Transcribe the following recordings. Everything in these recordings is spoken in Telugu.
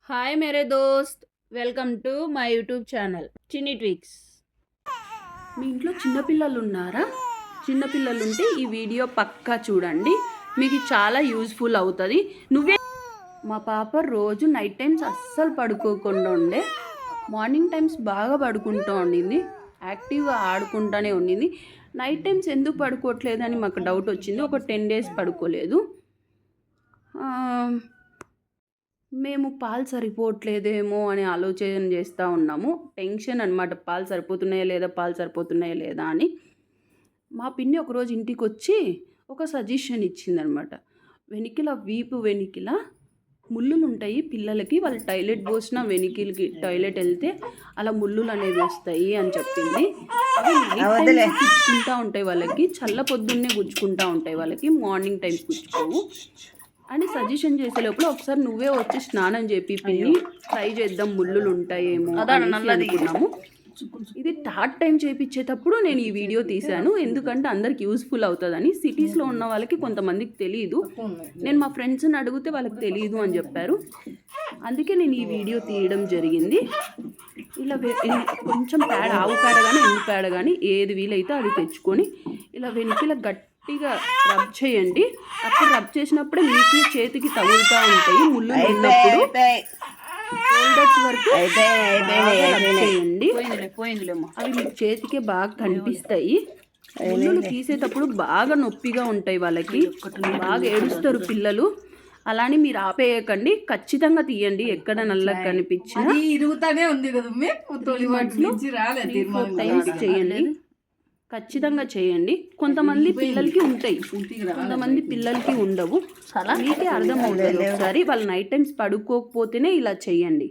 हाय मेरे दोस्त, welcome to my YouTube channel చిన్ని ట్విక్స్. మీ ఇంట్లో చిన్నపిల్లలు ఉన్నారా? చిన్నపిల్లలు ఉంటే ఈ వీడియో పక్కా చూడండి, మీకు చాలా యూజ్ఫుల్ అవుతుంది. మా పాప రోజు నైట్ టైమ్స్ అస్సలు పడుకోకుండా ఉండే, మార్నింగ్ టైమ్స్ బాగా పడుకుంటూ ఉండింది, యాక్టివ్గా ఆడుకుంటూనే ఉండింది. నైట్ టైమ్స్ ఎందుకు పడుకోవట్లేదు అని మాకు డౌట్ వచ్చింది. ఒక 10 days పడుకోలేదు. మేము పాలు సరిపోవట్లేదేమో అని ఆలోచన చేస్తూ ఉన్నాము. టెన్షన్ అనమాట, పాలు సరిపోతున్నాయా లేదా అని. మా పిన్ని ఒకరోజు ఇంటికి వచ్చి ఒక సజెషన్ ఇచ్చిందనమాట. వెనికిల వీపు వెనికిల ముళ్ళులు ఉంటాయి పిల్లలకి, వాళ్ళు టాయిలెట్ పోసిన వెనికిలకి టాయిలెట్ వెళ్తే అలా ముళ్ళులు అనేవి వస్తాయి అని చెప్పింది. అవి గుచ్చుకుంటూ ఉంటాయి వాళ్ళకి, చల్ల పొద్దున్నే గుచ్చుకుంటూ ఉంటాయి వాళ్ళకి, మార్నింగ్ టైమ్స్ గుచ్చుకోవు అని సజెషన్ చేసే లోపల ఒకసారి నువ్వే వచ్చి స్నానం చేపి పిన్ని, ట్రై చేద్దాం ముళ్ళులు ఉంటాయేమో అనుకున్నాము. ఇది థర్డ్ టైం చేయించేటప్పుడు నేను ఈ వీడియో తీశాను, ఎందుకంటే అందరికి యూస్ఫుల్ అవుతుందని. సిటీస్లో ఉన్న వాళ్ళకి కొంతమందికి తెలియదు, నేను మా ఫ్రెండ్స్ని అడిగితే వాళ్ళకి తెలియదు అని చెప్పారు, అందుకే నేను ఈ వీడియో తీయడం జరిగింది. ఇలా కొంచెం పేడ, ఆవు పేడ కానీ ఎన్ని పేడ కానీ ఏది వీలైతే అది తెచ్చుకొని ఇలా వెనికిల గట్టిగా రబ్ చేయండి. అప్పుడు రబ్ చేసినప్పుడే మీకు చేతికి తగులుతూ ఉంటాయి ముళ్ళు ఉన్నప్పుడు. ఫోల్డర్స్ వరకు చేయండి, అవి మీకు చేతికి బాగా కనిపిస్తాయి. ముళ్ళు తీసేటప్పుడు బాగా నొప్పిగా ఉంటాయి వాళ్ళకి, బాగా ఏడుస్తారు పిల్లలు. అలానే మీరు ఆపేయకండి, ఖచ్చితంగా తీయండి. ఎక్కడ నల్లగా కనిపించినా టైమ్స్ చేయండి, ఖచ్చితంగా చేయండి. కొంతమంది పిల్లలకి ఉంటాయి, కొంతమంది పిల్లలకి ఉండవు, మీకే అర్థమవుతుంది. ఒకసారి వాళ్ళు నైట్ టైమ్స్ పడుకోకపోతేనే ఇలా చేయండి,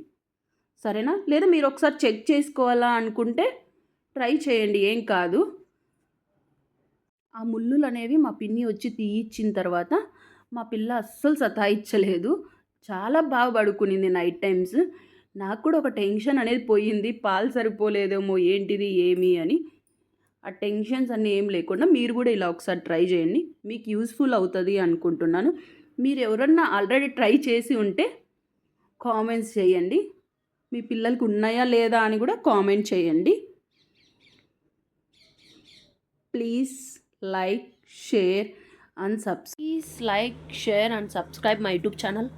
సరేనా? లేదా మీరు ఒకసారి చెక్ చేసుకోవాలా అనుకుంటే ట్రై చేయండి, ఏం కాదు. ఆ ముళ్ళులు అనేవి మా పిన్ని వచ్చి తీయిచ్చిన తర్వాత మా పిల్ల అస్సలు సతాయించలేదు, చాలా బాగా పడుకునింది నైట్ టైమ్స్. నాకు కూడా ఒక టెన్షన్ అనేది పోయింది, పాలు సరిపోలేదేమో ఏంటిది ఏమి అని. ఆ టెన్షన్స్ అన్నీ ఏం లేకుండా మీరు కూడా ఇలా ఒకసారి ట్రై చేయండి, మీకు యూస్ఫుల్ అవుతుంది అనుకుంటున్నాను. మీరు ఎవరన్నా ఆల్రెడీ ట్రై చేసి ఉంటే కామెంట్స్ చేయండి, మీ పిల్లలకి ఉన్నాయా లేదా అని కూడా కామెంట్ చేయండి. Please like, share and subscribe my YouTube channel.